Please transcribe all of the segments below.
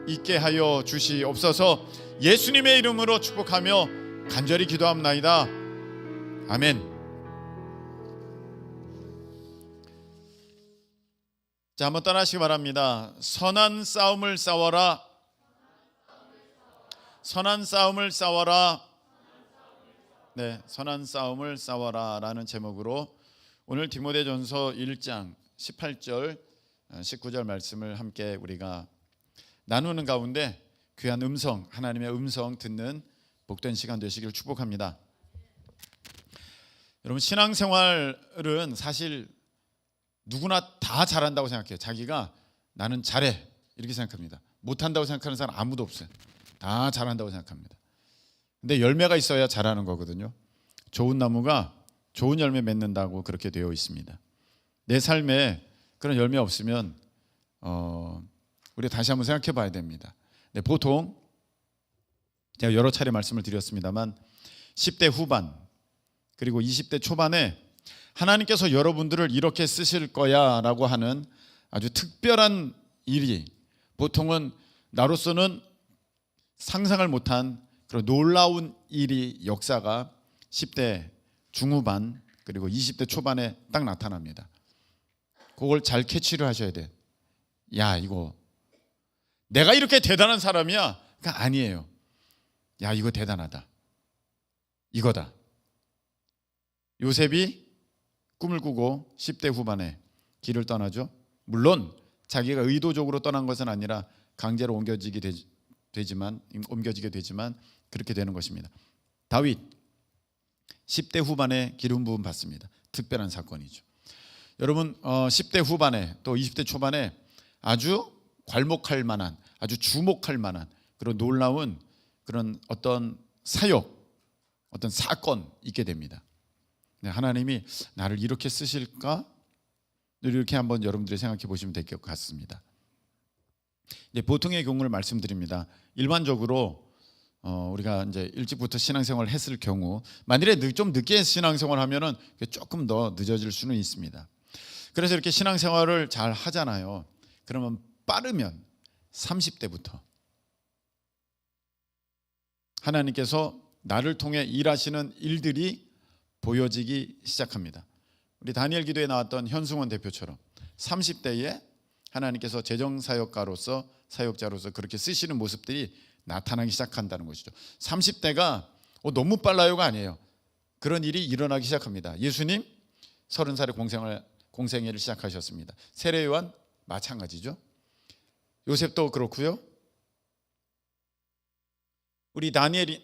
있게 하여 주시옵소서. 예수님의 이름으로 축복하며 간절히 기도합나이다. 아멘. 자, 한번 따라하시기 바랍니다. 선한 싸움을 싸워라. 선한 싸움을 싸워라. 네, 선한 싸움을 싸워라 라는 제목으로 오늘 디모데전서 1장 18절 19절 말씀을 함께 우리가 나누는 가운데 귀한 음성, 하나님의 음성 듣는 복된 시간 되시길 축복합니다. 여러분, 신앙생활은 사실 누구나 다 잘한다고 생각해요. 자기가 나는 잘해 이렇게 생각합니다. 못한다고 생각하는 사람 아무도 없어요. 다 잘한다고 생각합니다. 근데 열매가 있어야 잘하는 거거든요. 좋은 나무가 좋은 열매 맺는다고 그렇게 되어 있습니다. 내 삶에 그런 열매 없으면 우리 다시 한번 생각해 봐야 됩니다. 네, 보통 제가 여러 차례 말씀을 드렸습니다만 10대 후반 그리고 20대 초반에 하나님께서 여러분들을 이렇게 쓰실 거야 라고 하는 아주 특별한 일이, 보통은 나로서는 상상을 못한 그런 놀라운 일이, 역사가 10대 중후반 그리고 20대 초반에 딱 나타납니다. 그걸 잘 캐치를 하셔야 돼. 야, 이거 내가 이렇게 대단한 사람이야? 그러니까 아니에요. 야, 이거 대단하다. 이거다. 요셉이 꿈을 꾸고 10대 후반에 길을 떠나죠. 물론 자기가 의도적으로 떠난 것은 아니라 강제로 옮겨지게 되지만 그렇게 되는 것입니다. 다윗 10대 후반에 기름 부음 받습니다. 특별한 사건이죠. 여러분, 10대 후반에 또 20대 초반에 아주 괄목할 만한, 아주 주목할 만한 그런 놀라운 그런 어떤 사역, 어떤 사건 있게 됩니다. 하나님이 나를 이렇게 쓰실까? 이렇게 한번 여러분들이 생각해 보시면 될 것 같습니다. 보통의 경우를 말씀드립니다. 일반적으로 우리가 이제 일찍부터 신앙생활을 했을 경우, 만일에 좀 늦게 신앙생활을 하면은 조금 더 늦어질 수는 있습니다. 그래서 이렇게 신앙생활을 잘 하잖아요. 그러면 빠르면 30대부터 하나님께서 나를 통해 일하시는 일들이 보여지기 시작합니다. 우리 다니엘 기도에 나왔던 현승원 대표처럼 30대에 하나님께서 재정사역가로서, 사역자로서 그렇게 쓰시는 모습들이 나타나기 시작한다는 것이죠. 30대가 너무 빨라요가 아니에요. 그런 일이 일어나기 시작합니다. 예수님 30살에 공생애를 시작하셨습니다. 세례요한 마찬가지죠. 요셉도 그렇고요. 우리 다니엘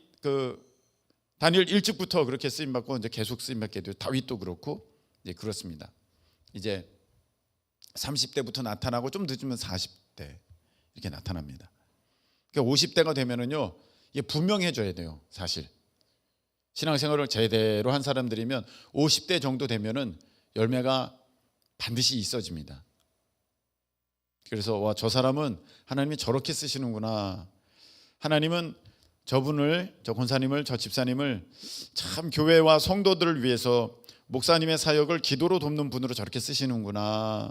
일찍부터 그렇게 쓰임 받고 이제 계속 쓰임 받게 돼요. 다윗도 그렇고 이제 그렇습니다. 이제 30대부터 나타나고 좀 늦으면 40대 이렇게 나타납니다. 그러니까 50대가 되면은요, 이게 분명해져야 돼요. 사실 신앙생활을 제대로 한 사람들이면 50대 정도 되면은 열매가 반드시 있어집니다. 그래서 와, 저 사람은 하나님이 저렇게 쓰시는구나. 하나님은 저분을, 저 권사님을, 저 집사님을 참 교회와 성도들을 위해서 목사님의 사역을 기도로 돕는 분으로 저렇게 쓰시는구나.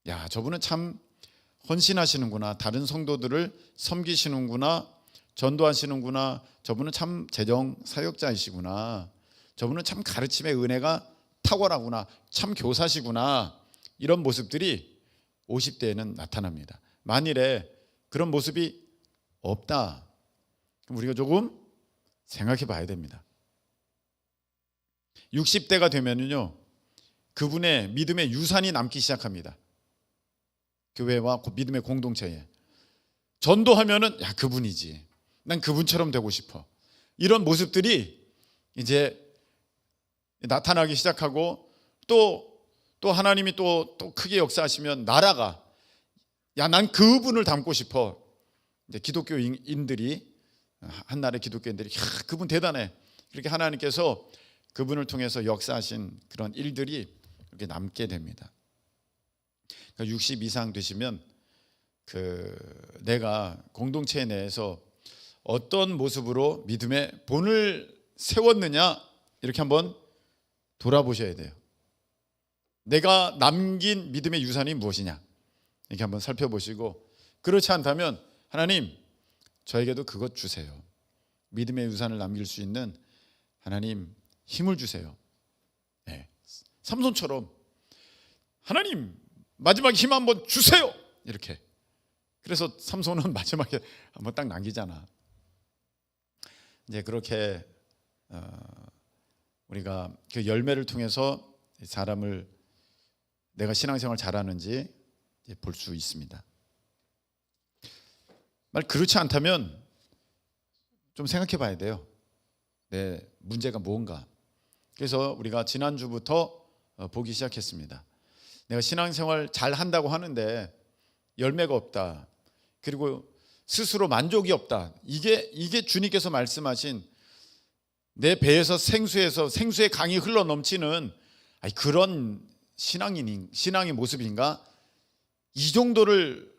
야, 저분은 참 헌신하시는구나. 다른 성도들을 섬기시는구나. 전도하시는구나. 저분은 참 재정 사역자이시구나. 저분은 참 가르침의 은혜가 탁월하구나. 참 교사시구나. 이런 모습들이 50대에는 나타납니다. 만일에 그런 모습이 없다, 그럼 우리가 조금 생각해 봐야 됩니다. 60대가 되면요, 그분의 믿음의 유산이 남기 시작합니다. 교회와 믿음의 공동체에 전도하면은 야, 그분이지. 난 그분처럼 되고 싶어. 이런 모습들이 이제 나타나기 시작하고 또 하나님이 또 크게 역사하시면 나라가 야, 난 그분을 닮고 싶어. 이제 기독교인들이, 한나라의 기독교인들이 야, 그분 대단해. 그렇게 하나님께서 그분을 통해서 역사하신 그런 일들이 이렇게 남게 됩니다. 그러니까 60 이상 되시면 내가 공동체 내에서 어떤 모습으로 믿음의 본을 세웠느냐, 이렇게 한번 돌아보셔야 돼요. 내가 남긴 믿음의 유산이 무엇이냐, 이렇게 한번 살펴보시고 그렇지 않다면 하나님 저에게도 그것 주세요. 믿음의 유산을 남길 수 있는 하나님 힘을 주세요. 네. 삼손처럼 하나님 마지막에 힘 한번 주세요. 이렇게. 그래서 삼손은 마지막에 한번 딱 남기잖아. 이제 그렇게 우리가 그 열매를 통해서 사람을 내가 신앙생활 잘하는지 볼 수 있습니다. 말 그렇지 않다면 좀 생각해 봐야 돼요. 내 문제가 뭔가. 그래서 우리가 지난주부터 보기 시작했습니다. 내가 신앙생활 잘 한다고 하는데 열매가 없다. 그리고 스스로 만족이 없다. 이게 주님께서 말씀하신 내 배에서 생수의 강이 흘러 넘치는 그런 신앙의 모습인가? 이 정도를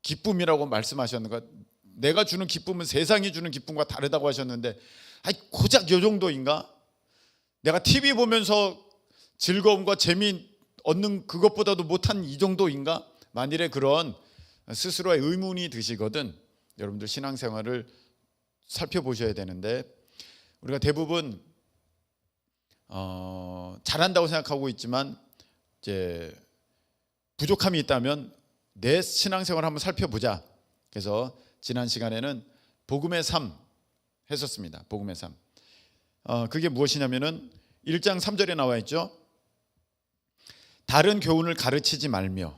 기쁨이라고 말씀하셨는가? 내가 주는 기쁨은 세상이 주는 기쁨과 다르다고 하셨는데 고작 이 정도인가? 내가 TV 보면서 즐거움과 재미 얻는 그것보다도 못한 이 정도인가? 만일에 그런 스스로의 의문이 드시거든 여러분들 신앙생활을 살펴보셔야 되는데 우리가 대부분 잘한다고 생각하고 있지만 이제 부족함이 있다면 내 신앙생활을 한번 살펴보자. 그래서 지난 시간에는 복음의 삶 했었습니다. 복음의 삶. 그게 무엇이냐면은 1장 3절에 나와 있죠. 다른 교훈을 가르치지 말며.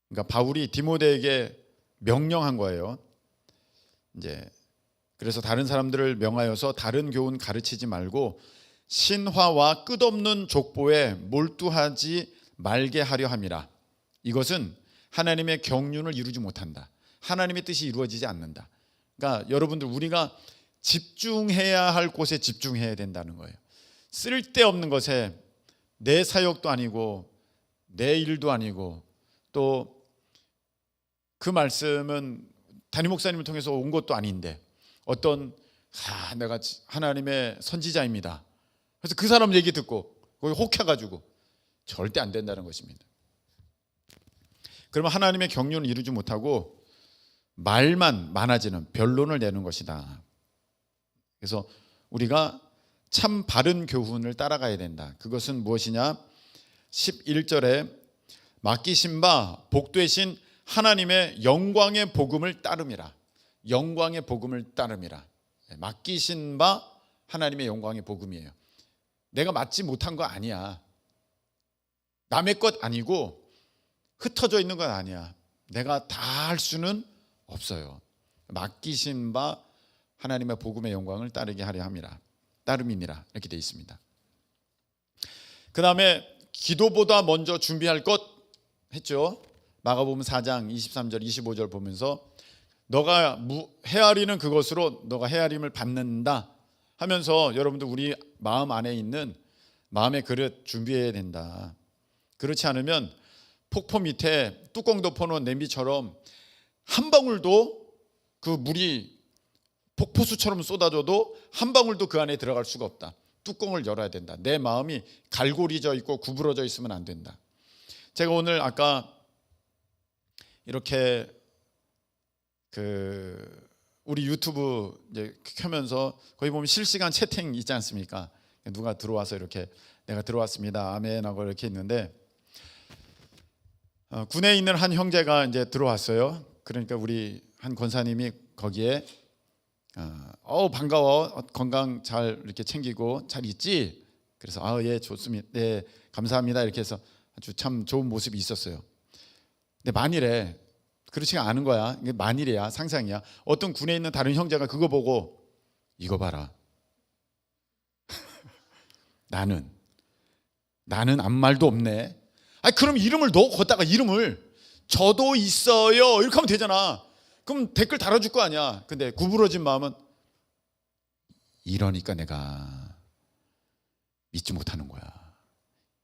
그러니까 바울이 디모데에게 명령한 거예요. 이제 그래서 다른 사람들을 명하여서 다른 교훈 가르치지 말고 신화와 끝없는 족보에 몰두하지 말게 하려 함이라. 이것은 하나님의 경륜을 이루지 못한다. 하나님의 뜻이 이루어지지 않는다. 그러니까 여러분들 우리가 집중해야 할 곳에 집중해야 된다는 거예요. 쓸데없는 것에 내 사역도 아니고 내 일도 아니고 또 그 말씀은 담임 목사님을 통해서 온 것도 아닌데 어떤 내가 하나님의 선지자입니다. 그래서 그 사람 얘기 듣고 거기 혹해가지고 절대 안 된다는 것입니다. 그러면 하나님의 경륜을 이루지 못하고 말만 많아지는 변론을 내는 것이다. 그래서 우리가 참 바른 교훈을 따라가야 된다. 그것은 무엇이냐? 11절에 맡기신 바 복되신 하나님의 영광의 복음을 따름이라. 영광의 복음을 따름이라. 맡기신 바 하나님의 영광의 복음이에요. 내가 맡지 못한 거 아니야. 남의 것 아니고 흩어져 있는 건 아니야. 내가 다 할 수는 없어요. 맡기신 바 하나님의 복음의 영광을 따르게 하려 함이라. 따름이니라. 이렇게 되어 있습니다. 그 다음에 기도보다 먼저 준비할 것 했죠. 마가복음 4장 23절 25절 보면서 너가 헤아리는 그것으로 너가 헤아림을 받는다 하면서 여러분들 우리 마음 안에 있는 마음의 그릇 준비해야 된다. 그렇지 않으면 폭포 밑에 뚜껑 덮어놓은 냄비처럼 한 방울도 그 물이 폭포수처럼 쏟아져도 한 방울도 그 안에 들어갈 수가 없다. 뚜껑을 열어야 된다. 내 마음이 갈고리져 있고 구부러져 있으면 안 된다. 제가 오늘 아까 이렇게 우리 유튜브 이제 켜면서 거기 보면 실시간 채팅 있지 않습니까? 누가 들어와서 이렇게 내가 들어왔습니다. 아멘 하고 이렇게 있는데 군에 있는 한 형제가 이제 들어왔어요. 그러니까 우리 한 권사님이 거기에 반가워. 건강 잘 이렇게 챙기고 잘 있지? 그래서 예 좋습니다. 네 감사합니다. 이렇게 해서 아주 참 좋은 모습이 있었어요. 근데 만일에 그렇지가 않은 거야. 이게 만일이야. 상상이야. 어떤 군에 있는 다른 형제가 그거 보고 이거 봐라. 나는 아무 말도 없네. 그럼 이름을 넣어 거다가 이름을 저도 있어요. 이렇게 하면 되잖아. 그럼 댓글 달아줄 거 아니야. 근데 구부러진 마음은 이러니까 내가 믿지 못하는 거야.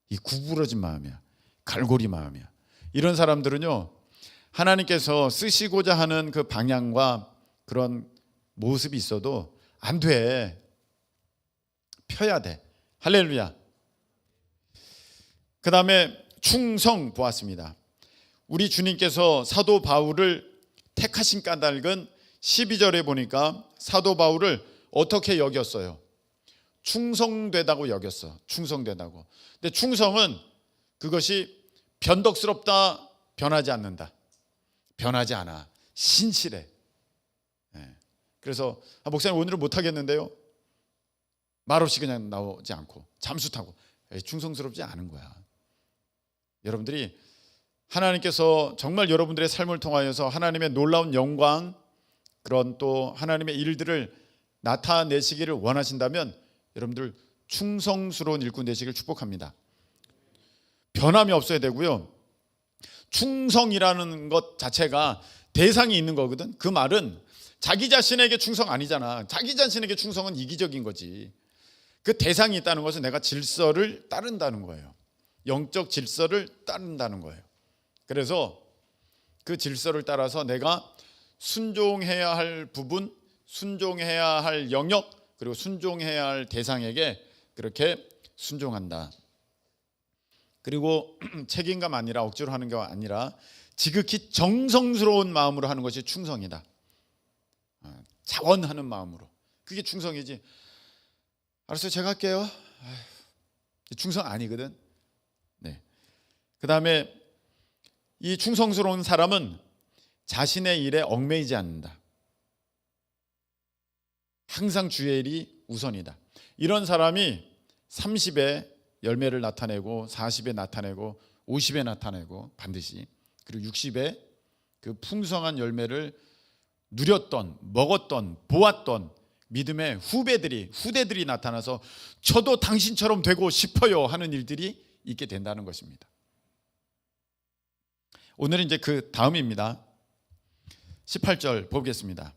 이 구부러진 마음이야. 갈고리 마음이야. 이런 사람들은요. 하나님께서 쓰시고자 하는 그 방향과 그런 모습이 있어도 안 돼. 펴야 돼. 할렐루야. 그 다음에 충성 보았습니다. 우리 주님께서 사도 바울을 택하신 까닭은 12절에 보니까 사도 바울을 어떻게 여겼어요? 충성되다고 여겼어. 충성되다고. 근데 충성은 그것이 변덕스럽다, 변하지 않는다. 변하지 않아. 신실해. 그래서 목사님 오늘은 못하겠는데요. 말없이 그냥 나오지 않고 잠수 타고 충성스럽지 않은 거야. 여러분들이 하나님께서 정말 여러분들의 삶을 통하여서 하나님의 놀라운 영광, 그런 또 하나님의 일들을 나타내시기를 원하신다면 여러분들 충성스러운 일꾼 되시길 축복합니다. 변함이 없어야 되고요. 충성이라는 것 자체가 대상이 있는 거거든. 그 말은 자기 자신에게 충성 아니잖아. 자기 자신에게 충성은 이기적인 거지. 그 대상이 있다는 것은 내가 질서를 따른다는 거예요. 영적 질서를 따른다는 거예요. 그래서 그 질서를 따라서 내가 순종해야 할 부분, 순종해야 할 영역, 그리고 순종해야 할 대상에게 그렇게 순종한다. 그리고 책임감 아니라 억지로 하는 게 아니라 지극히 정성스러운 마음으로 하는 것이 충성이다. 자원하는 마음으로. 그게 충성이지. 알았어요, 제가 할게요. 충성 아니거든. 네. 그 다음에 이 충성스러운 사람은 자신의 일에 얽매이지 않는다. 항상 주의 일이 우선이다. 이런 사람이 30에 열매를 나타내고 40에 나타내고 50에 나타내고 반드시, 그리고 60에 그 풍성한 열매를 누렸던, 먹었던, 보았던 믿음의 후대들이 나타나서 저도 당신처럼 되고 싶어요 하는 일들이 있게 된다는 것입니다. 오늘은 이제 그 다음입니다. 18절 보겠습니다.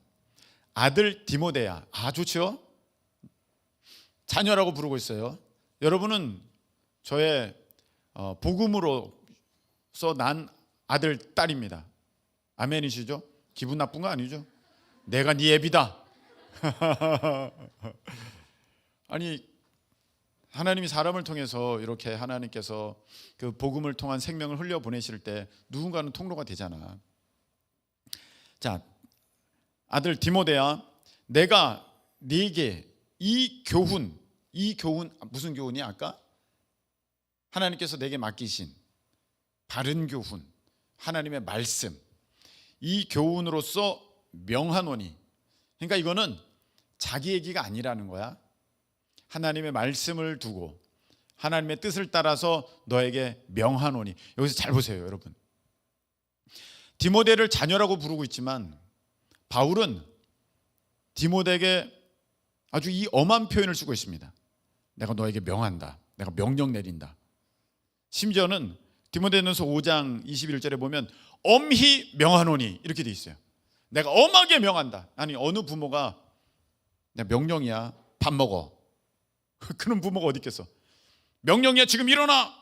아들 디모데야. 좋죠? 자녀라고 부르고 있어요. 여러분은 저의 복음으로서 난 아들, 딸입니다. 아멘이시죠? 기분 나쁜 거 아니죠? 내가 네 애비다. 아니, 하나님이 사람을 통해서 이렇게 하나님께서 그 복음을 통한 생명을 흘려 보내실 때 누군가는 통로가 되잖아. 자, 아들 디모데야, 내가 네게 이 교훈 무슨 교훈이 아까? 하나님께서 내게 맡기신 바른 교훈, 하나님의 말씀, 이 교훈으로서 명하노니. 그러니까 이거는 자기 얘기가 아니라는 거야. 하나님의 말씀을 두고 하나님의 뜻을 따라서 너에게 명하노니. 여기서 잘 보세요, 여러분. 디모데를 자녀라고 부르고 있지만 바울은 디모데에게 아주 이 엄한 표현을 쓰고 있습니다. 내가 너에게 명한다. 내가 명령 내린다. 심지어는 디모데전서 5장 21절에 보면 엄히 명하노니 이렇게 돼 있어요. 내가 엄하게 명한다. 아니, 어느 부모가 내 명령이야, 밥 먹어. 그런 부모가 어디 있겠어? 명령이야, 지금 일어나.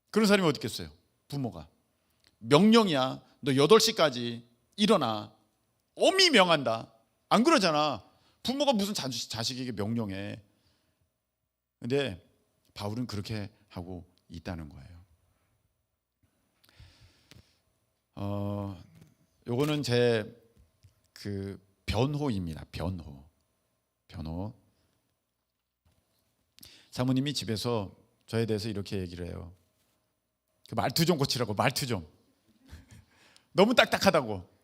그런 사람이 어디 있겠어요? 부모가 명령이야, 너 8시까지 일어나. 엄히 명한다. 안 그러잖아. 부모가 무슨 자식에게 명령해. 근데 바울은 그렇게 하고 있다는 거예요. 요거는 제 그 변호입니다. 변호. 사모님이 집에서 저에 대해서 이렇게 얘기를 해요. 그 말투 좀 고치라고. 말투 좀. 너무 딱딱하다고.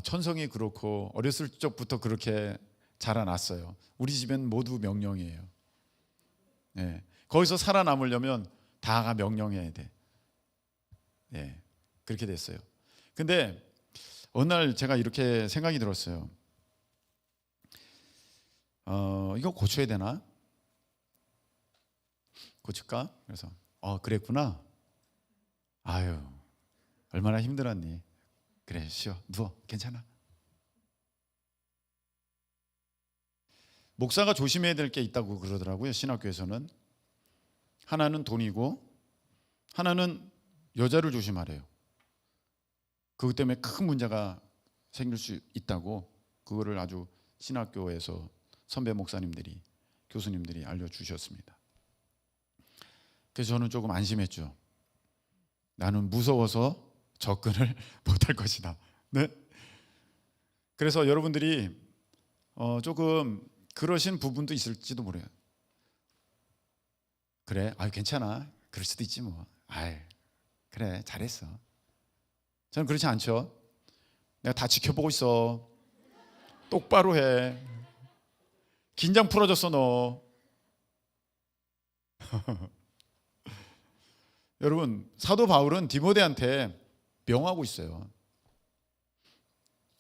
천성이 그렇고 어렸을 적부터 그렇게 자라났어요. 우리 집엔 모두 명령이에요. 네. 거기서 살아남으려면 다가 명령해야 돼. 네. 그렇게 됐어요. 근데 어느 날 제가 이렇게 생각이 들었어요. 이거 고쳐야 되나? 고칠까? 그래서 그랬구나. 아유, 얼마나 힘들었니? 그래, 쉬어, 누워, 괜찮아. 목사가 조심해야 될 게 있다고 그러더라고요. 신학교에서는. 하나는 돈이고 하나는 여자를 조심하래요. 그것 때문에 큰 문제가 생길 수 있다고, 그거를 아주 신학교에서 선배 목사님들이, 교수님들이 알려주셨습니다. 그래서 저는 조금 안심했죠. 나는 무서워서 접근을 못할 것이다. 네. 그래서 여러분들이 조금 그러신 부분도 있을지도 모르요. 그래, 괜찮아. 그럴 수도 있지 뭐. 그래, 잘했어. 저는 그렇지 않죠. 내가 다 지켜보고 있어. 똑바로 해. 긴장 풀어졌어 너. 여러분, 사도 바울은 디모데한테 명하고 있어요.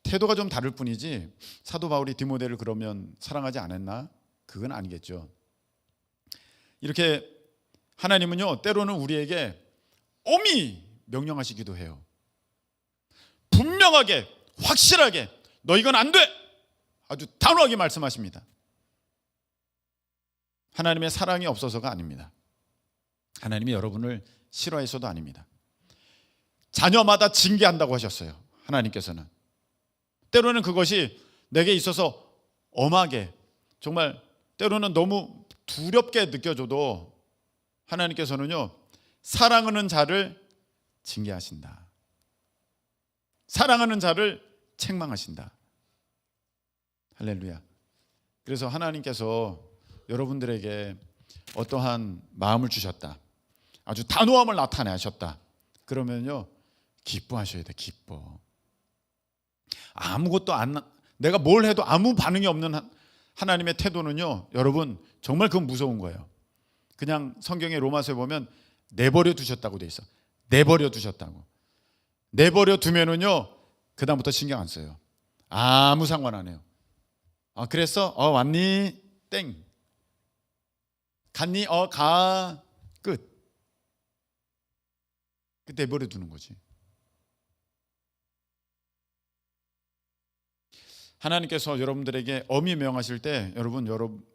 태도가 좀 다를 뿐이지 사도 바울이 디모데를 그러면 사랑하지 않았나? 그건 아니겠죠. 이렇게 하나님은요, 때로는 우리에게 엄히 명령하시기도 해요. 분명하게, 확실하게 너 이건 안 돼! 아주 단호하게 말씀하십니다. 하나님의 사랑이 없어서가 아닙니다. 하나님이 여러분을 싫어해서도 아닙니다. 자녀마다 징계한다고 하셨어요. 하나님께서는 때로는 그것이 내게 있어서 엄하게, 정말 때로는 너무 두렵게 느껴져도 하나님께서는요, 사랑하는 자를 징계하신다. 사랑하는 자를 책망하신다. 할렐루야. 그래서 하나님께서 여러분들에게 어떠한 마음을 주셨다, 아주 단호함을 나타내셨다, 그러면요 기뻐하셔야 돼. 기뻐. 아무것도 내가 뭘 해도 아무 반응이 없는 하나님의 태도는요, 여러분 정말 그건 무서운 거예요. 그냥 성경의 로마서에 보면 내버려 두셨다고 돼 있어. 내버려 두셨다고. 내버려 두면은요 그다음부터 신경 안 써요. 아무 상관 안 해요. 그랬어? 왔니? 땡. 갔니? 가. 끝. 내버려 두는 거지. 하나님께서 여러분들에게 엄히 명하실 때 여러분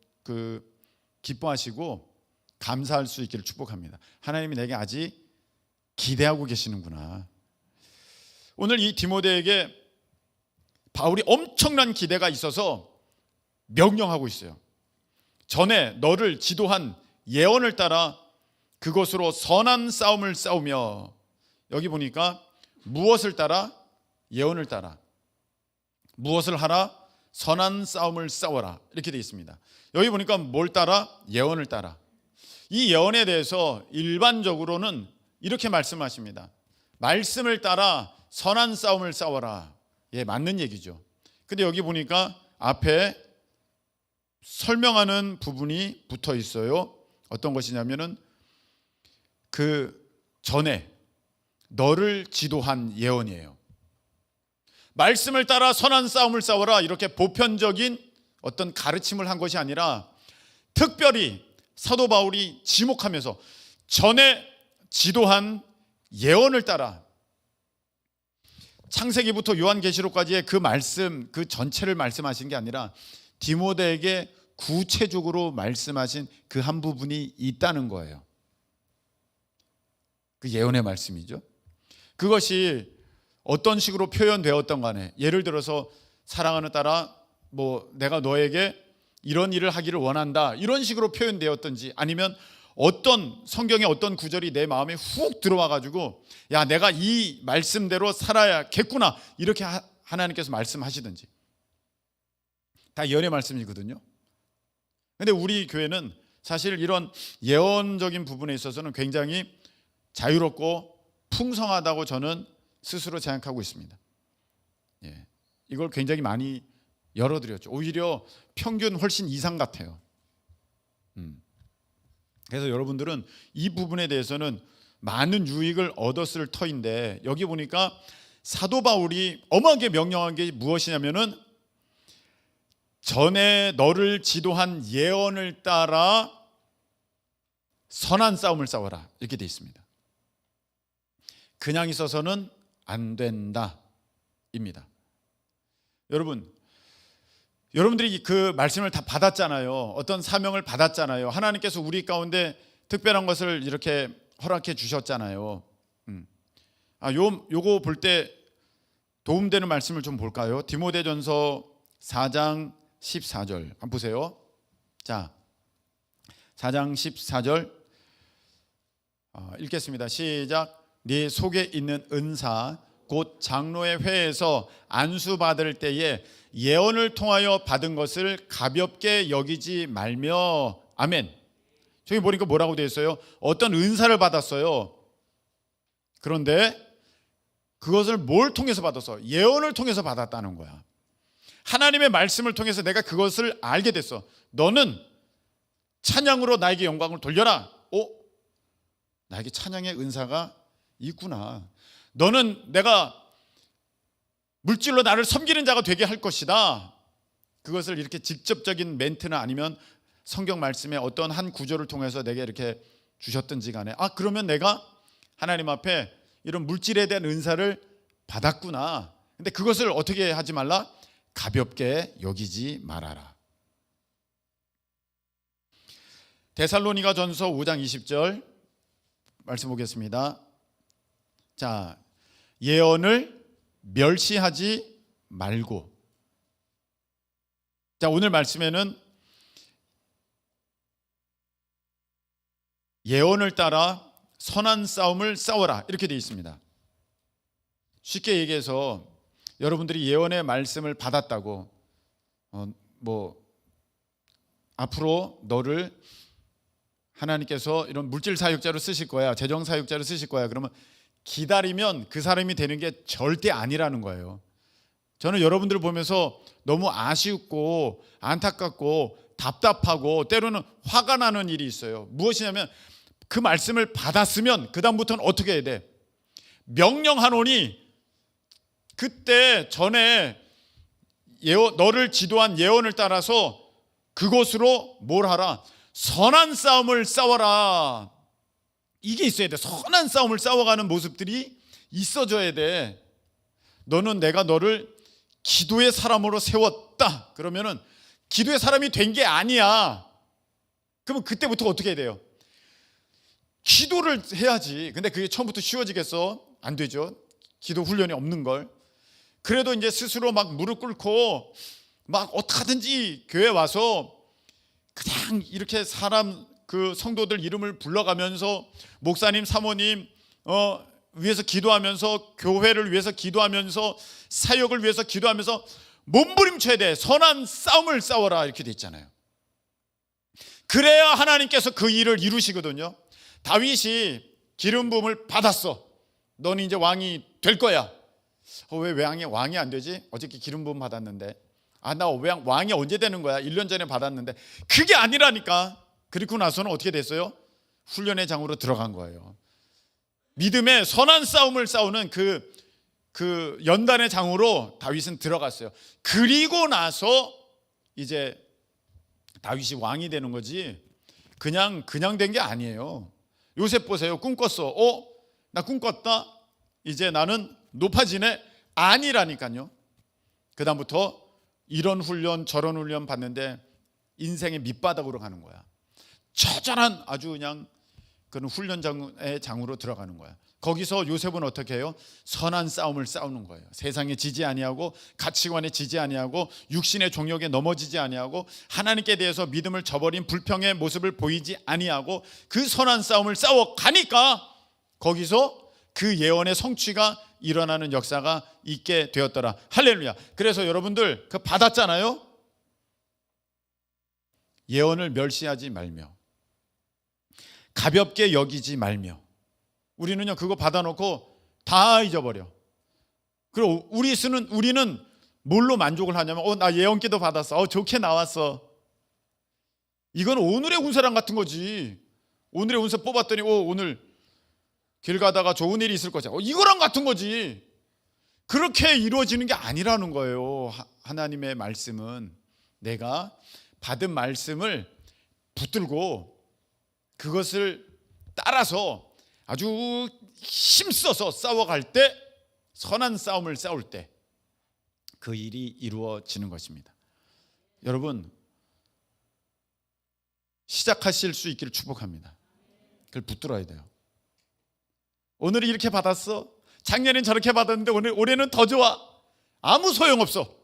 기뻐하시고 감사할 수 있기를 축복합니다. 하나님이 내게 아직 기대하고 계시는구나. 오늘 이 디모데에게 바울이 엄청난 기대가 있어서 명령하고 있어요. 전에 너를 지도한 예언을 따라 그것으로 선한 싸움을 싸우며, 여기 보니까 무엇을 따라? 예언을 따라. 무엇을 하라? 선한 싸움을 싸워라. 이렇게 되어 있습니다. 여기 보니까 뭘 따라? 예언을 따라. 이 예언에 대해서 일반적으로는 이렇게 말씀하십니다. 말씀을 따라 선한 싸움을 싸워라. 맞는 얘기죠. 근데 여기 보니까 앞에 설명하는 부분이 붙어 있어요. 어떤 것이냐면은 그 전에 너를 지도한 예언이에요. 말씀을 따라 선한 싸움을 싸워라, 이렇게 보편적인 어떤 가르침을 한 것이 아니라 특별히 사도 바울이 지목하면서 전에 지도한 예언을 따라, 창세기부터 요한계시록까지의 그 말씀, 그 전체를 말씀하신 게 아니라 디모데에게 구체적으로 말씀하신 그 한 부분이 있다는 거예요. 그 예언의 말씀이죠. 그것이 어떤 식으로 표현되었던 간에, 예를 들어서 사랑하는 딸아, 내가 너에게 이런 일을 하기를 원한다, 이런 식으로 표현되었든지, 아니면 어떤 성경의 어떤 구절이 내 마음에 훅 들어와 가지고 야, 내가 이 말씀대로 살아야겠구나, 이렇게 하나님께서 말씀하시든지, 다 예언의 말씀이거든요. 근데 우리 교회는 사실 이런 예언적인 부분에 있어서는 굉장히 자유롭고 풍성하다고 저는 스스로 생각하고 있습니다. 이걸 굉장히 많이 열어드렸죠. 오히려 평균 훨씬 이상 같아요. 그래서 여러분들은 이 부분에 대해서는 많은 유익을 얻었을 터인데, 여기 보니까 사도 바울이 엄하게 명령한 게 무엇이냐면은 전에 너를 지도한 예언을 따라 선한 싸움을 싸워라, 이렇게 돼 있습니다. 그냥 있어서는 안 된다 입니다. 여러분들이 그 말씀을 다 받았잖아요. 어떤 사명을 받았잖아요. 하나님께서 우리 가운데 특별한 것을 이렇게 허락해 주셨잖아요. 요거 볼 때 도움되는 말씀을 좀 볼까요? 디모데전서 4장 14절 한번 보세요. 자, 4장 14절 읽겠습니다. 시작. 네 속에 있는 은사 곧 장로의 회에서 안수받을 때에 예언을 통하여 받은 것을 가볍게 여기지 말며. 아멘. 저기 보니까 뭐라고 되어 있어요? 어떤 은사를 받았어요. 그런데 그것을 뭘 통해서 받았어? 예언을 통해서 받았다는 거야. 하나님의 말씀을 통해서 내가 그것을 알게 됐어. 너는 찬양으로 나에게 영광을 돌려라. 나에게 찬양의 은사가 있구나. 너는 내가 물질로 나를 섬기는 자가 되게 할 것이다. 그것을 이렇게 직접적인 멘트나 아니면 성경 말씀의 어떤 한 구절을 통해서 내게 이렇게 주셨든지 간에 그러면 내가 하나님 앞에 이런 물질에 대한 은사를 받았구나. 근데 그것을 어떻게 하지 말라? 가볍게 여기지 말아라. 데살로니가 전서 5장 20절 말씀 보겠습니다. 자, 예언을 멸시하지 말고. 자, 오늘 말씀에는 예언을 따라 선한 싸움을 싸워라 이렇게 되어 있습니다. 쉽게 얘기해서 여러분들이 예언의 말씀을 받았다고 앞으로 너를 하나님께서 이런 물질 사역자로 쓰실 거야, 재정 사역자로 쓰실 거야. 그러면 기다리면 그 사람이 되는 게 절대 아니라는 거예요. 저는 여러분들을 보면서 너무 아쉽고 안타깝고 답답하고 때로는 화가 나는 일이 있어요. 무엇이냐면 그 말씀을 받았으면 그 다음부터는 어떻게 해야 돼? 명령하노니 그때 전에 너를 지도한 예언을 따라서 그것으로 뭘 하라? 선한 싸움을 싸워라. 이게 있어야 돼. 선한 싸움을 싸워가는 모습들이 있어져야 돼. 내가 너를 기도의 사람으로 세웠다. 그러면은 기도의 사람이 된 게 아니야. 그러면 그때부터 어떻게 해야 돼요? 기도를 해야지. 근데 그게 처음부터 쉬워지겠어? 안 되죠. 기도 훈련이 없는 걸. 그래도 이제 스스로 막 무릎 꿇고 막 어떻게든지 교회 와서 그냥 이렇게 사람 그 성도들 이름을 불러가면서 목사님, 사모님 위해서 기도하면서 교회를 위해서 기도하면서 사역을 위해서 기도하면서 몸부림쳐야 돼. 선한 싸움을 싸워라 이렇게 돼 있잖아요. 그래야 하나님께서 그 일을 이루시거든요. 다윗이 기름 부음을 받았어. 너는 이제 왕이 될 거야. 왜 왕이 안 되지? 어저께 기름 부음 받았는데. 나 왕이 언제 되는 거야? 1년 전에 받았는데. 그게 아니라니까. 그리고 나서는 어떻게 됐어요? 훈련의 장으로 들어간 거예요. 믿음의 선한 싸움을 싸우는 그 연단의 장으로 다윗은 들어갔어요. 그리고 나서 이제 다윗이 왕이 되는 거지 그냥 된 게 아니에요. 요셉 보세요. 꿈 꿨어. 나 꿈 꿨다. 이제 나는 높아지네. 아니라니까요. 그 다음부터 이런 훈련 저런 훈련 받는데 인생의 밑바닥으로 가는 거야. 처절한 아주 그냥 그런 훈련장의 장으로 들어가는 거야. 거기서 요셉은 어떻게 해요? 선한 싸움을 싸우는 거예요. 세상에 지지 아니하고 가치관에 지지 아니하고 육신의 종욕에 넘어지지 아니하고 하나님께 대해서 믿음을 저버린 불평의 모습을 보이지 아니하고 그 선한 싸움을 싸워 가니까 거기서 그 예언의 성취가 일어나는 역사가 있게 되었더라. 할렐루야. 그래서 여러분들 그 받았잖아요. 예언을 멸시하지 말며 가볍게 여기지 말며. 우리는요 그거 받아놓고 다 잊어버려. 그리고 우리는 뭘로 만족을 하냐면 나 예언기도 받았어. 좋게 나왔어. 이건 오늘의 운세랑 같은 거지. 오늘의 운세 뽑았더니 오늘 길 가다가 좋은 일이 있을 거지. 이거랑 같은 거지. 그렇게 이루어지는 게 아니라는 거예요. 하나님의 말씀은 내가 받은 말씀을 붙들고 그것을 따라서 아주 힘써서 싸워갈 때, 선한 싸움을 싸울 때 그 일이 이루어지는 것입니다. 여러분 시작하실 수 있기를 축복합니다. 그걸 붙들어야 돼요. 오늘은 이렇게 받았어. 작년엔 저렇게 받았는데 올해는 더 좋아. 아무 소용없어.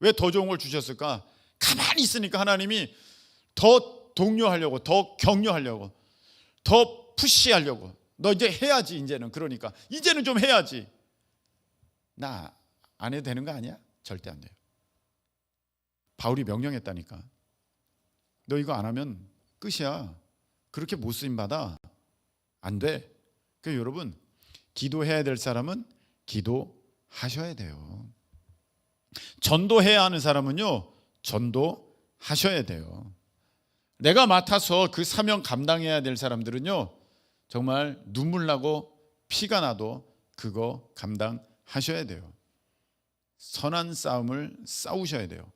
왜 더 좋은 걸 주셨을까? 가만히 있으니까 하나님이 더 독려하려고, 더 격려하려고, 더 푸시하려고, 너 이제 해야지. 이제는 그러니까 이제는 좀 해야지. 나 안 해도 되는 거 아니야? 절대 안 돼요. 바울이 명령했다니까. 너 이거 안 하면 끝이야. 그렇게 못 쓰임 받아. 안 돼. 그러니까 여러분, 기도해야 될 사람은 기도하셔야 돼요. 전도해야 하는 사람은요, 전도하셔야 돼요. 내가 맡아서 그 사명 감당해야 될 사람들은요, 정말 눈물 나고 피가 나도 그거 감당하셔야 돼요. 선한 싸움을 싸우셔야 돼요.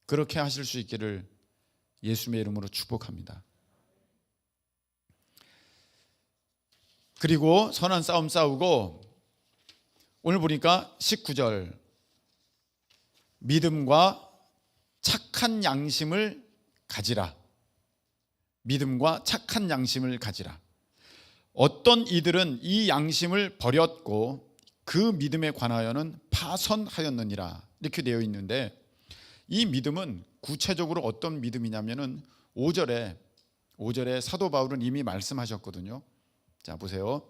그렇게 하실 수 있기를 예수님의 이름으로 축복합니다. 그리고 선한 싸움 싸우고, 오늘 보니까 19절, 믿음과 착한 양심을 가지라. 믿음과 착한 양심을 가지라. 어떤 이들은 이 양심을 버렸고 그 믿음에 관하여는 파선하였느니라, 이렇게 되어 있는데, 이 믿음은 구체적으로 어떤 믿음이냐면은 5절에 사도 바울은 이미 말씀하셨거든요. 자, 보세요.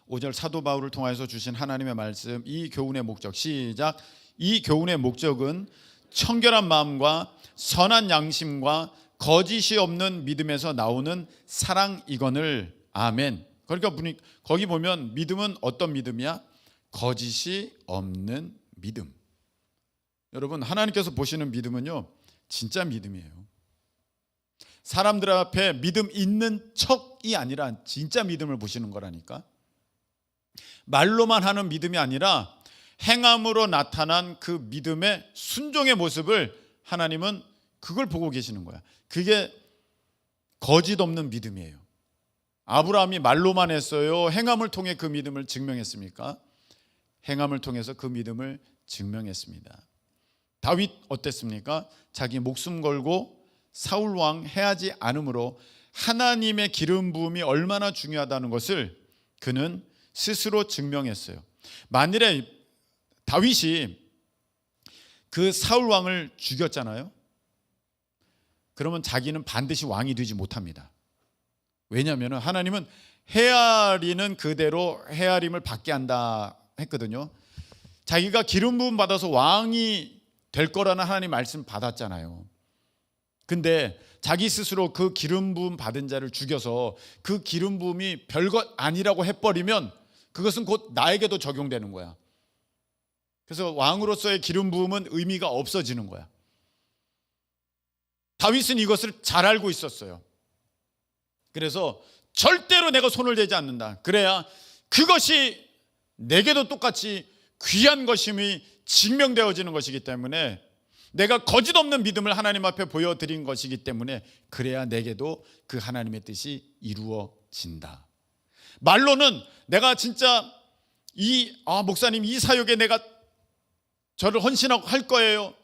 5절 사도 바울을 통하여서 주신 하나님의 말씀, 이 교훈의 목적, 시작. 이 교훈의 목적은 청결한 마음과 선한 양심과 거짓이 없는 믿음에서 나오는 사랑이거늘. 아멘. 그러니까 거기 보면 믿음은 어떤 믿음이야? 거짓이 없는 믿음. 여러분, 하나님께서 보시는 믿음은요, 진짜 믿음이에요. 사람들 앞에 믿음 있는 척이 아니라 진짜 믿음을 보시는 거라니까. 말로만 하는 믿음이 아니라 행함으로 나타난 그 믿음의 순종의 모습을 하나님은 그걸 보고 계시는 거야. 그게 거짓 없는 믿음이에요. 아브라함이 말로만 했어요? 행함을 통해 그 믿음을 증명했습니까? 행함을 통해서 그 믿음을 증명했습니다. 다윗 어땠습니까? 자기 목숨 걸고 사울 왕 해하지 않으므로 하나님의 기름 부음이 얼마나 중요하다는 것을 그는 스스로 증명했어요. 만일에 다윗이 그 사울 왕을 죽였잖아요. 그러면 자기는 반드시 왕이 되지 못합니다. 왜냐하면 하나님은 헤아리는 그대로 헤아림을 받게 한다 했거든요. 자기가 기름 부음 받아서 왕이 될 거라는 하나님 말씀 받았잖아요. 근데 자기 스스로 그 기름 부음 받은 자를 죽여서 그 기름 부음이 별것 아니라고 해버리면 그것은 곧 나에게도 적용되는 거야. 그래서 왕으로서의 기름 부음은 의미가 없어지는 거야. 다윗은 이것을 잘 알고 있었어요. 그래서 절대로 내가 손을 대지 않는다. 그래야 그것이 내게도 똑같이 귀한 것임이 증명되어지는 것이기 때문에, 내가 거짓 없는 믿음을 하나님 앞에 보여드린 것이기 때문에, 그래야 내게도 그 하나님의 뜻이 이루어진다. 말로는 내가 진짜 목사님 이 사역에 내가 저를 헌신하고 할 거예요.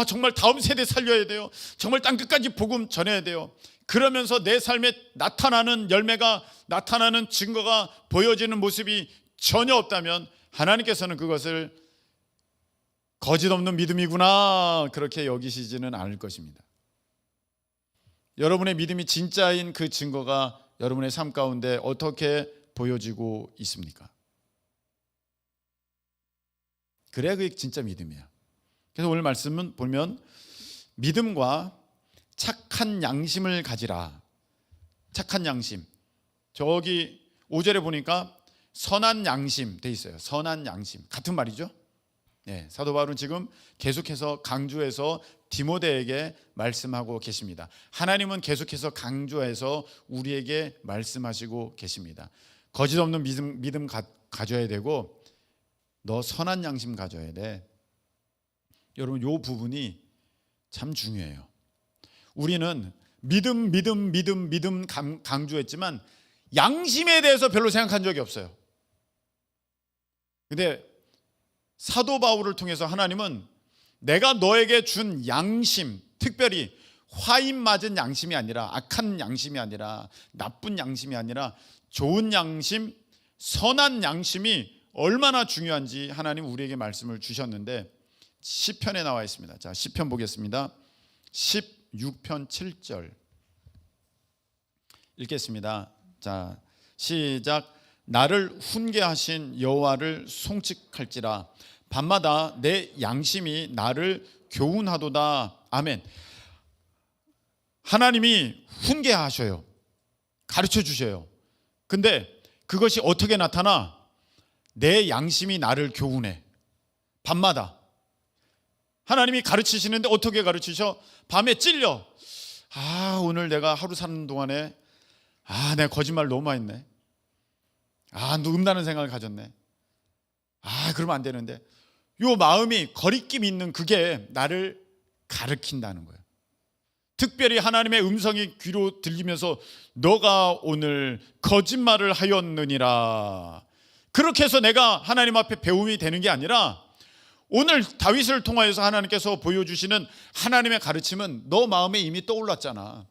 정말 다음 세대 살려야 돼요. 정말 땅끝까지 복음 전해야 돼요. 그러면서 내 삶에 나타나는 열매가, 나타나는 증거가 보여지는 모습이 전혀 없다면 하나님께서는 그것을 거짓 없는 믿음이구나, 그렇게 여기시지는 않을 것입니다. 여러분의 믿음이 진짜인 그 증거가 여러분의 삶 가운데 어떻게 보여지고 있습니까? 그래야 그게 진짜 믿음이야. 그래서 오늘 말씀은 보면 믿음과 착한 양심을 가지라. 착한 양심. 저기 5절에 보니까 선한 양심 돼 있어요. 선한 양심. 같은 말이죠. 네, 사도 바울은 지금 계속해서 강조해서 디모데에게 말씀하고 계십니다. 하나님은 계속해서 강조해서 우리에게 말씀하시고 계십니다. 거짓 없는 믿음 가져야 되고, 너 선한 양심 가져야 돼. 여러분, 이 부분이 참 중요해요. 우리는 믿음 강조했지만 양심에 대해서 별로 생각한 적이 없어요. 근데 사도 바울을 통해서 하나님은 내가 너에게 준 양심, 특별히 화인 맞은 양심이 아니라, 악한 양심이 아니라, 나쁜 양심이 아니라 좋은 양심, 선한 양심이 얼마나 중요한지 하나님 우리에게 말씀을 주셨는데, 시편에 나와 있습니다. 자, 시편 보겠습니다. 16편 7절 읽겠습니다. 자, 시작. 나를 훈계하신 여호와를 송축할지라. 밤마다 내 양심이 나를 교훈하도다. 아멘. 하나님이 훈계하셔요. 가르쳐 주셔요. 근데 그것이 어떻게 나타나? 내 양심이 나를 교훈해. 밤마다 하나님이 가르치시는데 어떻게 가르치셔? 밤에 찔려. 오늘 내가 하루 사는 동안에 내가 거짓말 너무 많이 했네. 음란한 생각을 가졌네. 그러면 안 되는데. 요 마음이 거리낌 있는 그게 나를 가르친다는 거예요. 특별히 하나님의 음성이 귀로 들리면서 너가 오늘 거짓말을 하였느니라. 그렇게 해서 내가 하나님 앞에 배움이 되는 게 아니라 오늘 다윗을 통하여서 하나님께서 보여주시는 하나님의 가르침은 너 마음에 이미 떠올랐잖아.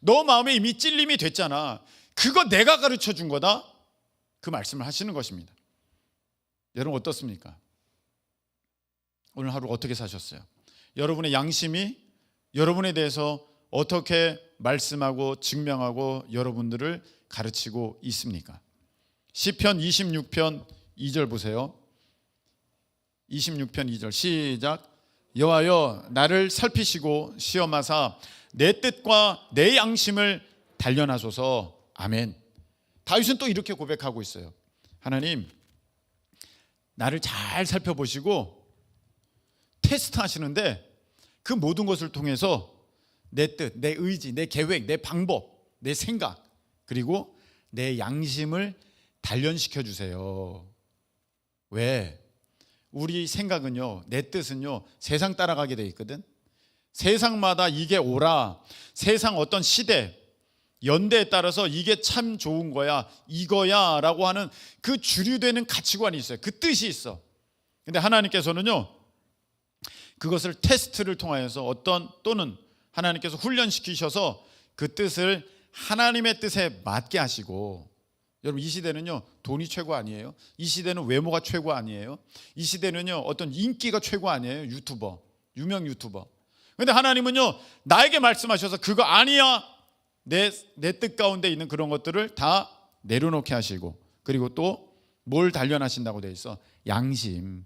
너 마음에 이미 찔림이 됐잖아. 그거 내가 가르쳐 준 거다. 그 말씀을 하시는 것입니다. 여러분 어떻습니까? 오늘 하루 어떻게 사셨어요? 여러분의 양심이 여러분에 대해서 어떻게 말씀하고 증명하고 여러분들을 가르치고 있습니까? 시편 26편 2절 보세요. 26편 2절 시작. 여호와여 나를 살피시고 시험하사 내 뜻과 내 양심을 단련하소서. 아멘. 다윗은 또 이렇게 고백하고 있어요. 하나님, 나를 잘 살펴보시고 테스트 하시는데 그 모든 것을 통해서 내 뜻, 내 의지, 내 계획, 내 방법, 내 생각, 그리고 내 양심을 단련시켜 주세요. 왜? 우리 생각은요, 내 뜻은요, 세상 따라가게 돼 있거든. 세상마다 이게 옳아, 세상 어떤 시대, 연대에 따라서 이게 참 좋은 거야, 이거야 라고 하는 그 주류되는 가치관이 있어요. 그 뜻이 있어. 근데 하나님께서는요, 그것을 테스트를 통하여서 또는 하나님께서 훈련시키셔서 그 뜻을 하나님의 뜻에 맞게 하시고, 여러분 이 시대는요 돈이 최고 아니에요. 이 시대는 외모가 최고 아니에요. 이 시대는요 어떤 인기가 최고 아니에요. 유튜버, 유명 유튜버. 근데 하나님은요 나에게 말씀하셔서 그거 아니야. 내 뜻 가운데 있는 그런 것들을 다 내려놓게 하시고, 그리고 또 뭘 단련하신다고 돼 있어? 양심.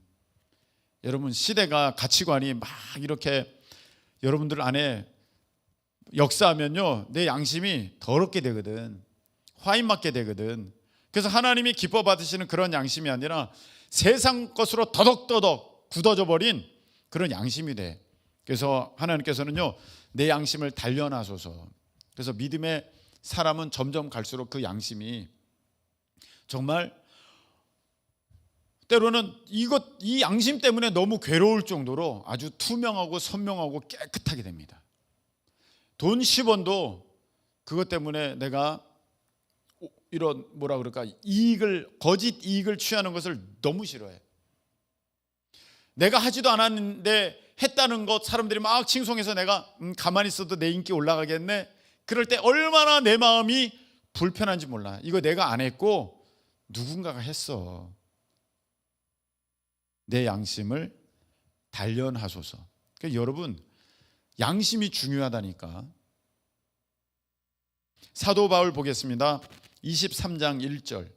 여러분 시대가 가치관이 막 이렇게 여러분들 안에 역사하면요 내 양심이 더럽게 되거든. 화인 맞게 되거든. 그래서 하나님이 기뻐 받으시는 그런 양심이 아니라 세상 것으로 더덕더덕 굳어져 버린 그런 양심이 돼. 그래서 하나님께서는요 내 양심을 단련하소서. 그래서 믿음의 사람은 점점 갈수록 그 양심이 정말 때로는 이 양심 때문에 너무 괴로울 정도로 아주 투명하고 선명하고 깨끗하게 됩니다. 돈 10원도 그것 때문에 내가 이런 거짓 이익을 취하는 것을 너무 싫어해. 내가 하지도 않았는데 했다는 것 사람들이 막 칭송해서 내가 가만히 있어도 내 인기 올라가겠네. 그럴 때 얼마나 내 마음이 불편한지 몰라. 이거 내가 안 했고 누군가가 했어. 내 양심을 단련하소서. 그러니까 여러분 양심이 중요하다니까. 사도 바울 보겠습니다. 23장 1절.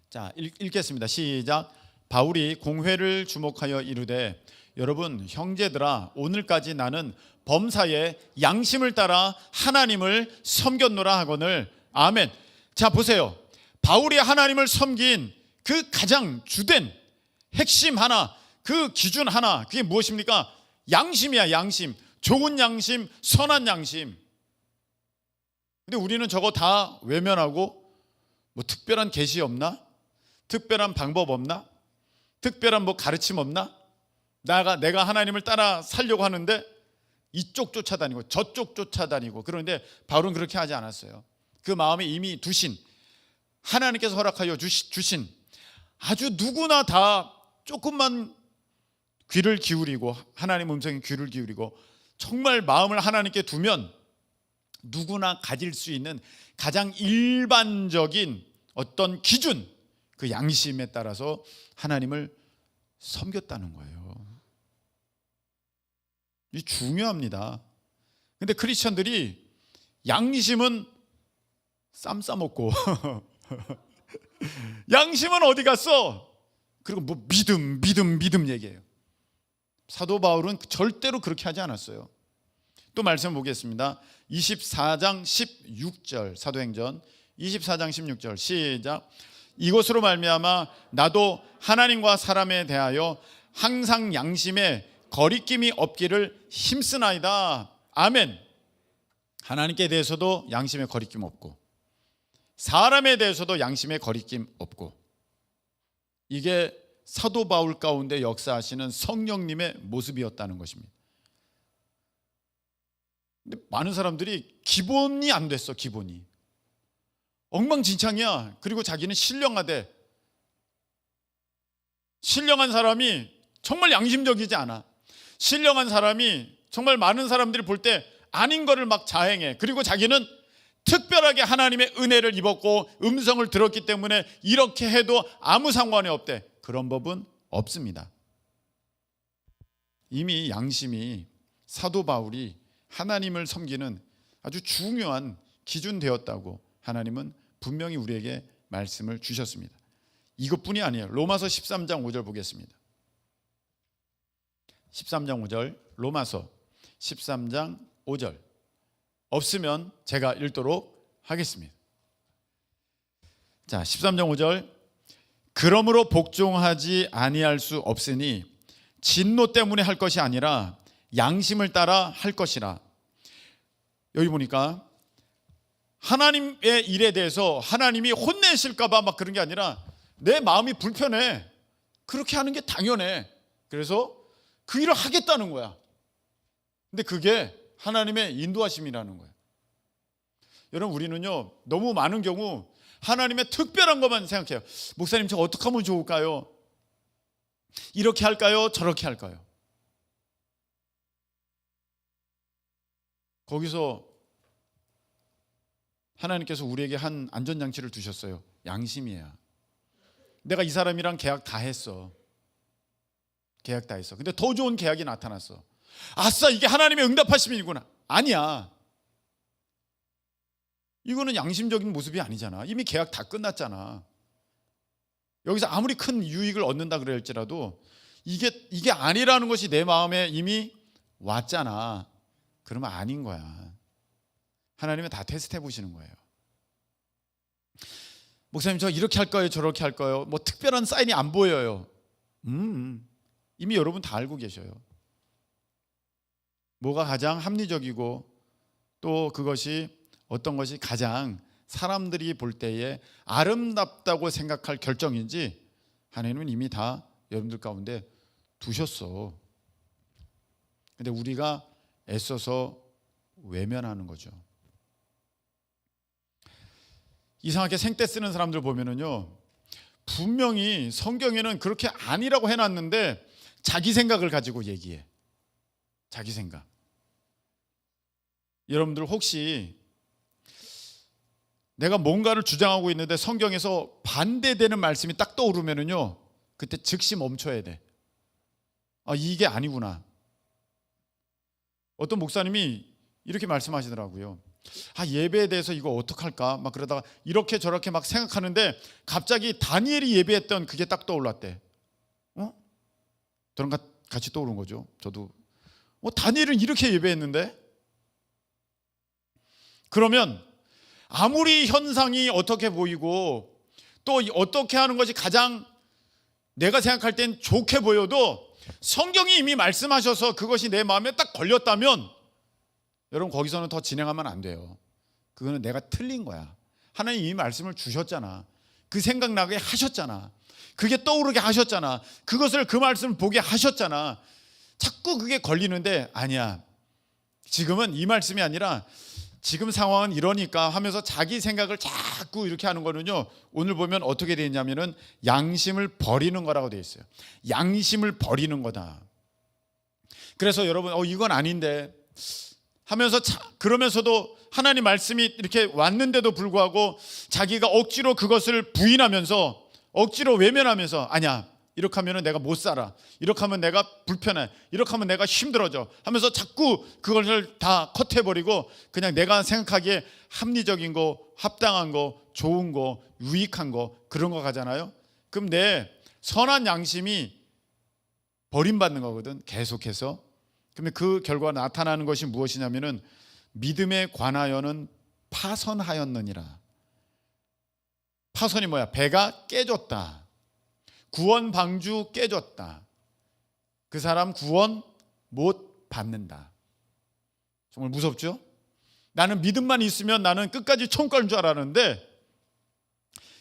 자, 읽겠습니다. 시작. 바울이 공회를 주목하여 이르되 여러분 형제들아 오늘까지 나는 범사에 양심을 따라 하나님을 섬겼노라 하거늘. 아멘. 자 보세요. 바울이 하나님을 섬긴 그 가장 주된 핵심 하나, 그 기준 하나, 그게 무엇입니까? 양심이야. 양심. 좋은 양심, 선한 양심. 근데 우리는 저거 다 외면하고 뭐 특별한 계시 없나? 특별한 방법 없나? 특별한 뭐 가르침 없나? 내가 하나님을 따라 살려고 하는데 이쪽 쫓아다니고 저쪽 쫓아다니고. 그런데 바울은 그렇게 하지 않았어요. 그 마음에 이미 두신, 하나님께서 허락하여 주신 아주 누구나 다 조금만 귀를 기울이고 하나님 음성에 귀를 기울이고 정말 마음을 하나님께 두면 누구나 가질 수 있는 가장 일반적인 어떤 기준, 그 양심에 따라서 하나님을 섬겼다는 거예요. 이 중요합니다. 근데 크리스천들이 양심은 쌈 싸먹고 양심은 어디 갔어? 그리고 뭐 믿음 얘기해요. 사도 바울은 절대로 그렇게 하지 않았어요. 또 말씀 보겠습니다. 24장 16절 사도행전 24장 16절 시작. 이것으로 말미암아 나도 하나님과 사람에 대하여 항상 양심에 거리낌이 없기를 힘쓰나이다. 아멘. 하나님께 대해서도 양심에 거리낌 없고 사람에 대해서도 양심에 거리낌 없고, 이게 사도 바울 가운데 역사하시는 성령님의 모습이었다는 것입니다. 근데 많은 사람들이 기본이 안 됐어. 기본이 엉망진창이야. 그리고 자기는 신령하대. 신령한 사람이 정말 양심적이지 않아. 신령한 사람이 정말 많은 사람들이 볼 때 아닌 거를 막 자행해. 그리고 자기는 특별하게 하나님의 은혜를 입었고 음성을 들었기 때문에 이렇게 해도 아무 상관이 없대. 그런 법은 없습니다. 이미 양심이 사도 바울이 하나님을 섬기는 아주 중요한 기준 되었다고 하나님은 분명히 우리에게 말씀을 주셨습니다. 이것뿐이 아니에요. 로마서 13장 5절 보겠습니다. 13장 5절, 로마서 13장 5절. 없으면 제가 읽도록 하겠습니다. 자, 13장 5절. 그러므로 복종하지 아니할 수 없으니 진노 때문에 할 것이 아니라 양심을 따라 할 것이라. 여기 보니까 하나님의 일에 대해서 하나님이 혼내실까 봐 막 그런 게 아니라 내 마음이 불편해. 그렇게 하는 게 당연해. 그래서 그 일을 하겠다는 거야. 근데 그게 하나님의 인도하심이라는 거예요. 여러분, 우리는요 너무 많은 경우 하나님의 특별한 것만 생각해요. 목사님, 저 어떻게 하면 좋을까요? 이렇게 할까요? 저렇게 할까요? 거기서 하나님께서 우리에게 한 안전장치를 두셨어요. 양심이야. 내가 이 사람이랑 계약 다 했어. 계약 다 했어. 근데 더 좋은 계약이 나타났어. 아싸, 이게 하나님의 응답하심이구나. 아니야. 이거는 양심적인 모습이 아니잖아. 이미 계약 다 끝났잖아. 여기서 아무리 큰 유익을 얻는다 그럴지라도 이게 아니라는 것이 내 마음에 이미 왔잖아. 그러면 아닌 거야. 하나님은 다 테스트해 보시는 거예요. 목사님, 저 이렇게 할 거예요, 저렇게 할 거예요. 뭐 특별한 사인이 안 보여요. 이미 여러분 다 알고 계셔요. 뭐가 가장 합리적이고 또 그것이 어떤 것이 가장 사람들이 볼 때에 아름답다고 생각할 결정인지 하나님은 이미 다 여러분들 가운데 두셨어. 근데 우리가 애써서 외면하는 거죠. 이상하게 생떼 쓰는 사람들 보면은요, 분명히 성경에는 그렇게 아니라고 해놨는데 자기 생각을 가지고 얘기해. 자기 생각. 여러분들 혹시 내가 뭔가를 주장하고 있는데 성경에서 반대되는 말씀이 딱 떠오르면은요, 그때 즉시 멈춰야 돼. 아, 이게 아니구나. 어떤 목사님이 이렇게 말씀하시더라고요. 아, 예배에 대해서 이거 어떡할까? 막 그러다가 이렇게 저렇게 막 생각하는데 갑자기 다니엘이 예배했던 그게 딱 떠올랐대. 저랑 같이 떠오른 거죠. 저도 다니엘은 이렇게 예배했는데? 그러면 아무리 현상이 어떻게 보이고 또 어떻게 하는 것이 가장 내가 생각할 땐 좋게 보여도 성경이 이미 말씀하셔서 그것이 내 마음에 딱 걸렸다면 여러분, 거기서는 더 진행하면 안 돼요. 그거는 내가 틀린 거야. 하나님 이미 말씀을 주셨잖아. 그 생각나게 하셨잖아. 그게 떠오르게 하셨잖아. 그것을 그 말씀을 보게 하셨잖아. 자꾸 그게 걸리는데 아니야. 지금은 이 말씀이 아니라 지금 상황은 이러니까 하면서 자기 생각을 자꾸 이렇게 하는 거는요, 오늘 보면 어떻게 되어 있냐면은 양심을 버리는 거라고 되어 있어요. 양심을 버리는 거다. 그래서 여러분, 이건 아닌데 하면서 그러면서도 하나님 말씀이 이렇게 왔는데도 불구하고 자기가 억지로 그것을 부인하면서 억지로 외면하면서 아니야, 이렇게 하면 내가 못 살아, 이렇게 하면 내가 불편해, 이렇게 하면 내가 힘들어져 하면서 자꾸 그것을 다 컷해버리고 그냥 내가 생각하기에 합리적인 거, 합당한 거, 좋은 거, 유익한 거, 그런 거 가잖아요. 그럼 내 선한 양심이 버림받는 거거든, 계속해서. 그러면 그 결과 나타나는 것이 무엇이냐면은 믿음에 관하여는 파선하였느니라. 파선이 뭐야? 배가 깨졌다. 구원 방주 깨졌다. 그 사람 구원 못 받는다. 정말 무섭죠? 나는 믿음만 있으면 나는 끝까지 천국 가는 줄 알았는데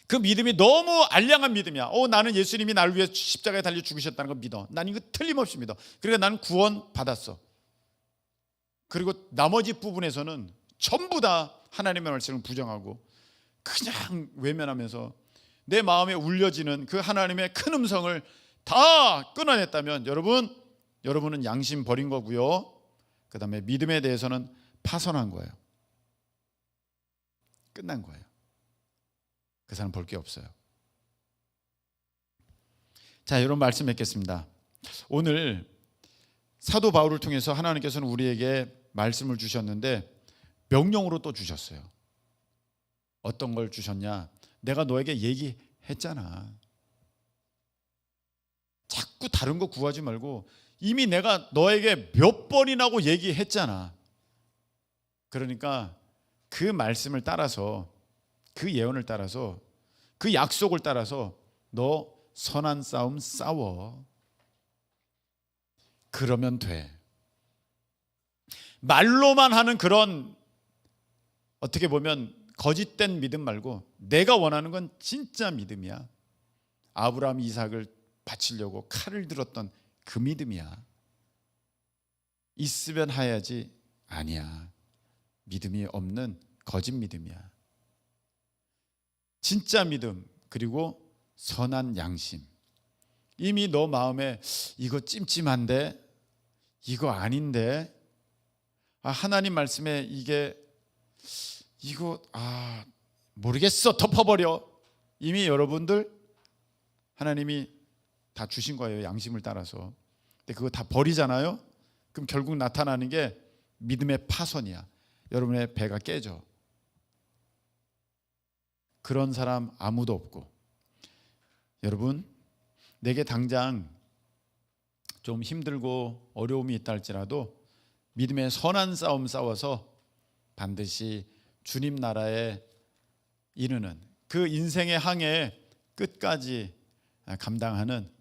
그 믿음이 너무 알량한 믿음이야. 나는 예수님이 나를 위해 십자가에 달려 죽으셨다는 걸 믿어. 난 이거 틀림없이 믿어. 그러니까 나는 구원 받았어. 그리고 나머지 부분에서는 전부 다 하나님의 말씀을 부정하고 그냥 외면하면서 내 마음에 울려지는 그 하나님의 큰 음성을 다 끊어냈다면 여러분은 양심 버린 거고요. 그 다음에 믿음에 대해서는 파선한 거예요. 끝난 거예요. 그 사람 볼 게 없어요. 자, 이런 말씀 맺겠습니다. 오늘 사도 바울을 통해서 하나님께서는 우리에게 말씀을 주셨는데 명령으로 또 주셨어요. 어떤 걸 주셨냐? 내가 너에게 얘기했잖아. 자꾸 다른 거 구하지 말고 이미 내가 너에게 몇 번이나고 얘기했잖아. 그러니까 그 말씀을 따라서, 그 예언을 따라서, 그 약속을 따라서 너 선한 싸움 싸워. 그러면 돼. 말로만 하는 그런 어떻게 보면 거짓된 믿음 말고 내가 원하는 건 진짜 믿음이야. 아브라함 이삭을 바치려고 칼을 들었던 그 믿음이야. 있으면 하야지 아니야. 믿음이 없는 거짓 믿음이야. 진짜 믿음, 그리고 선한 양심. 이미 너 마음에 이거 찜찜한데, 이거 아닌데, 하나님 말씀에 이거 모르겠어, 덮어버려. 이미 여러분들 하나님이 다 주신 거예요, 양심을 따라서. 근데 그거 다 버리잖아요. 그럼 결국 나타나는 게 믿음의 파선이야. 여러분의 배가 깨져. 그런 사람 아무도 없고, 여러분 내게 당장 좀 힘들고 어려움이 있다 할지라도 믿음의 선한 싸움 싸워서 반드시 주님 나라에 이르는 그 인생의 항해 끝까지 감당하는